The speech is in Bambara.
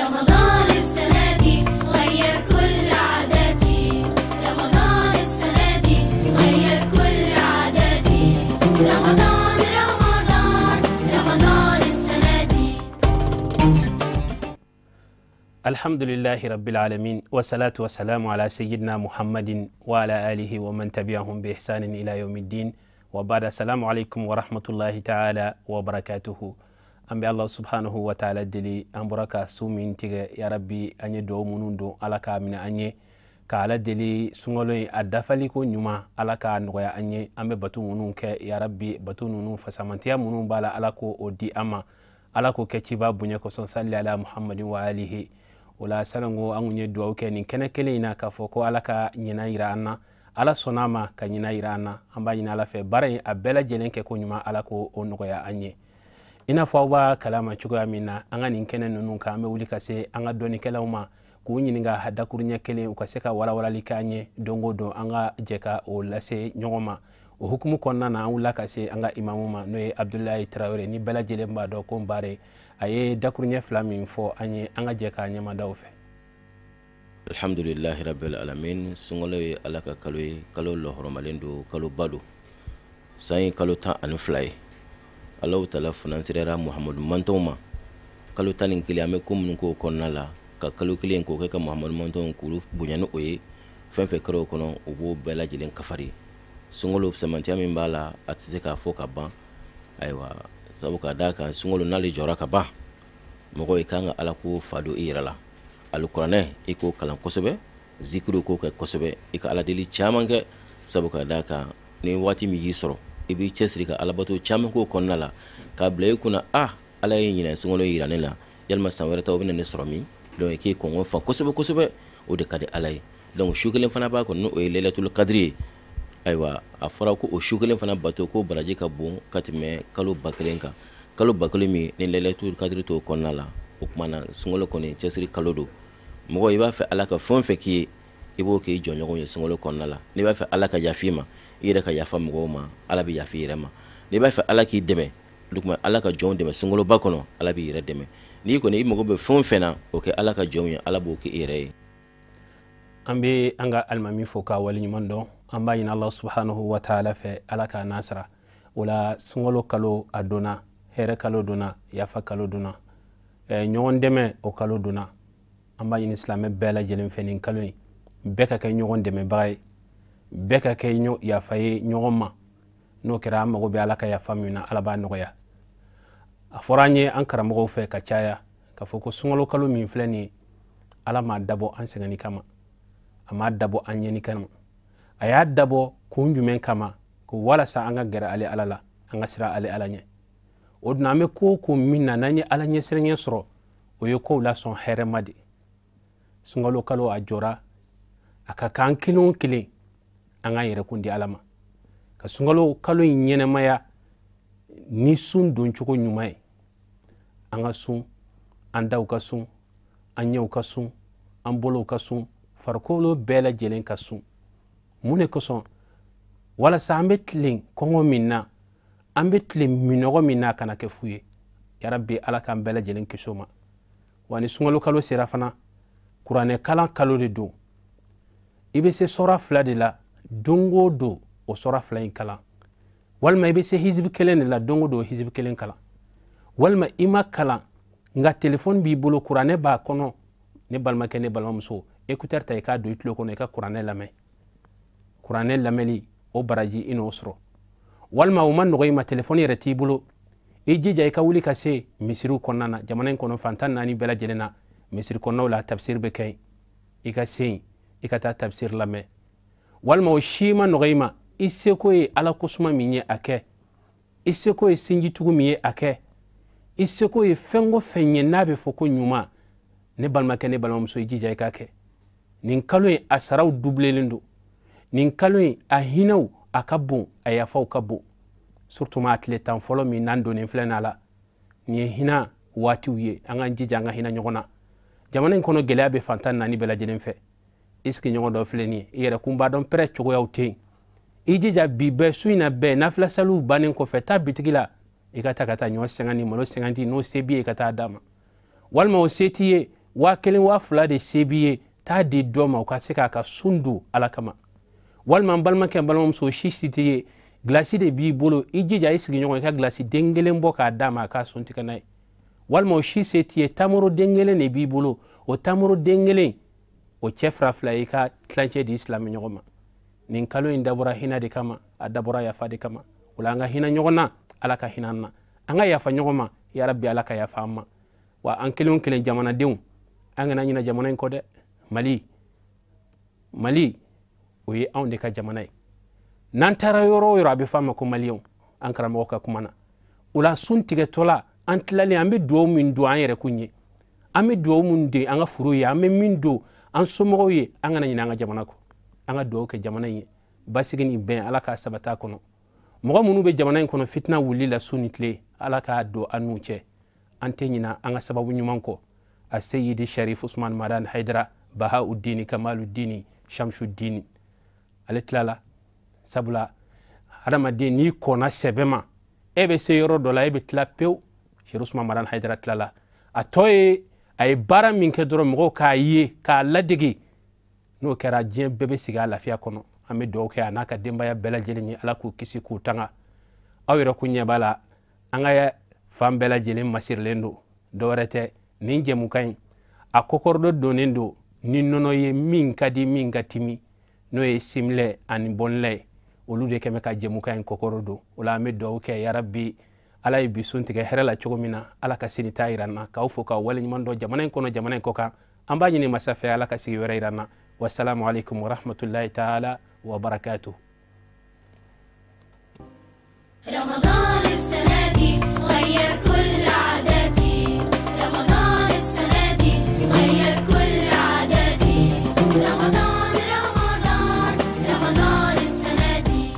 رمضان السنة دي غير كل عاداتي رمضان السنة دي غير كل عاداتي رمضان رمضان رمضان السنة دي. الحمد لله رب العالمين والصلاة والسلام على سيدنا محمد وعلى آله ومن تبعهم بإحسان إلى يوم الدين وبعد. السلام عليكم ورحمة الله تعالى وبركاته. أم الله سبحانه وتعالى دلي أم بركة سومين تيجي يا ربي أني دو منوندو على كامنا أني كعلى دلي سنغلوي أدفلي كو نيوما على كانويا أني أم بتو منون ك يا ربي بتو منون فسمانتيا منون بالا على كو أودي أما على كو كتيبا بنيا كو صلى على محمد وآله ولا سلنغو أنغني دعوة كنين كنا كلينا كفوكو على كنينا إيرانا على صنامة كنينا إيرانا أم باينا على في بارين أبلا جلين كونيما على كو أنغيا أني ina fawa kalama chugo amina anga ninkene nunun ka me wuli kase anga doni kelawma ku nyininga hada kurnya kele ukaseka wala wala likanye dongo do anga jeka o lase nyogoma o hukumu konna na wula kase anga imamuma no Abdullahi Traoré ni bela jelemba do ko mbare aye dakurnya flamin fo anye anga jeka nyama dawfe. Alhamdulillahi rabbil alamin sungole alaka kalo lo horomalendo kalo bado sai kalo ta anfly Allah ta'ala finansirera Muhammad Mantoma kalo tanin kiliame kum ko konnala ka kalo kilien ko ka Muhammad Mantom kulu bunyano oye fenfe karo kono obo bela jilen kafari sungolo semantia mimbala atise ka foka ban aywa sabuka daka sungolo nali jora ka ba mogo ikanga ala ko fado irala alqur'ane iko kalan kosobe zikru ko ka kosobe ika ala dili chamange sabuka daka ni wati mi yisoro ibi chesrika alabato chaman ko konnala ka blay kuna ala yina sungolo yiranela yalma sanwere taw binen sromi do ke ko ngon fa kosobe o de kade alay donc shukelen fana ba ko no o lailatul qadri aywa afara ko o shukelen fana bato ko baraje ka bon katime kalo baklenka kalo baklemi ni lailatul qadri to konnala o kumana sungolo koni chesri kalo do mo iba fa alaka fon fe ki ibo ke jonyo ye sungolo konnala ni ba fa alaka jafima ira ka yafa mugoma ala bi yafi rema ni ba fa ala ki deme lukuma ala ka jon deme sungolo bakono ala bi ira deme ni ko ni mugo be fon fena o ke ala ka jon ya ala bo ke ire ambe anga almami foka wali nyumando amba ina Allah subhanahu wa ta'ala fe ala ka nasra wala sungolo kalo adona here kalo dona yafa kalo dona nyon deme o kalo dona amba ina islam bela jelen fenin kalo beka kay nyon deme bay beka kay nyo ya faye nyoma no kira mago be alaka ya famina alaba noya aforanye an karamo fe ka chaya ka foko sungolo kalo min fleni ala ma dabo an sengani kama ama dabo an yeni kama aya dabo kunjumen kama ko wala sa anga gera ali alala anga sira ali alanye odna me ko minna nanye alanye serenye soro o yoko la son heremadi sungolo kalo ajora aka kan kilon kilin anga yere kundi alama ka sungalo kalo nyene maya ni sun don chuko nyumai anga sun anda uka sun anya uka sun ambolo uka sun farkolo bela jelen ka sun mune ko son wala sa ambetling kongo minna ambetling minogo minna kana ke fuye ya rabbi ala kan bela jelen kisoma wani sungalo kalo serafana qur'ane kala kalo de do ibe se sora flade la dongo do o sora flying kala walma ibe se hizb kelen la dongo do hizb kelen kala walma ima kala nga telephone bi bolo qur'ane ba kono ne balma kene balma muso écouteur tay ka do itlo kono ka qur'ane lameli o baraji ino osro walma o man no ima telephone reti bolo ejija ka wuli ka se misiru konana jamanen kono fantan nani bela jelena misir kono la tafsir be kay ika se ikata tafsir lame walma o shima nogaima iseko e ala kusuma minye ake iseko e sinji tugu miye ake iseko e fengo fenye nabe foko nyuma ne balma ke ne balma muso ijija ikake nin kalo e asaraw double lindo nin kalo e ahinaw akabon ayafaw kabo surtout ma atletan folo mi nando ne flenala ni hina wati uye anga njija anga hina nyogona jamana kono gelabe fantan nani bela jelen fe iski nyongo do fleni yere kumba don pre chogo yaute ijija bibe suina be nafla salu banen ko feta bitigila ikata kata nyo sengani mono sengandi no sebi ikata adama walma o setiye wa kelen wa fula de sebiye ta di doma ka se ka sundu ala kama walma balma ke balma so shi sitiye glasi de bi bolo ijija isigi nyongo ka glasi dengelen bo ka dama ka sunti kanai walma shi setiye tamuro dengelen ne bi bolo o tamuro dengelen o chefra fla ka tlanche di islam nyogoma nin kalo indabura hina de kama adabura ya fade kama wala nga hina nyogona ala ka hinanna anga ya fa nyogoma ya rabbi ala ka ya fa amma wa ankelon kelen jamana deun anga na nyina jamana ko de mali o yi awde ka jamana nan tara yoro abi fama ko maliyon an karamo ka kumana ula suntige tola antlali ambe do min do an yere kunye ambe do mun de anga furu ya ambe min do an somo ye anga na nyina anga jamana ko anga do ke jamana ye basigini ben ala ka sabata kono mo munu be jamana kono fitna wuli la sunitle ala ka do anuche ante nyina anga sababu nyuman ko السيد الشريف عثمان مدان حيدرا بهاء الدين كمال الدين شمس الدين الاتلالا سبلا هذا ما دين يكون سبما ebe seyoro dola ebe tlapeu شريف عثمان مدان حيدرا تلالا atoy ay bara min ke doro mo ka yi ka ladigi no kera jien bebe siga lafiya kono ame do ke anaka demba ya bela jelini ala ku kisi ku tanga awira kunya bala anga ya fam bela jelin masirlendo dorete ninje mukain a kokordo donendo ninnono ye min kadi min gatimi no ye simle an bonle olude keme ka jemukain kokorodo wala me do ke ya rabbi ala bi suntige herala chogomina ala ka sini tayranna ka ufo ka wala nyimando jamana kono jamana koka ambaji ni masafe ala ka sigi werayranna wassalamu alaikum wa rahmatullahi ta'ala wa barakatuh. رمضان السنة دي غير كل عاداتي رمضان السنة دي غير كل عاداتي رمضان السنة دي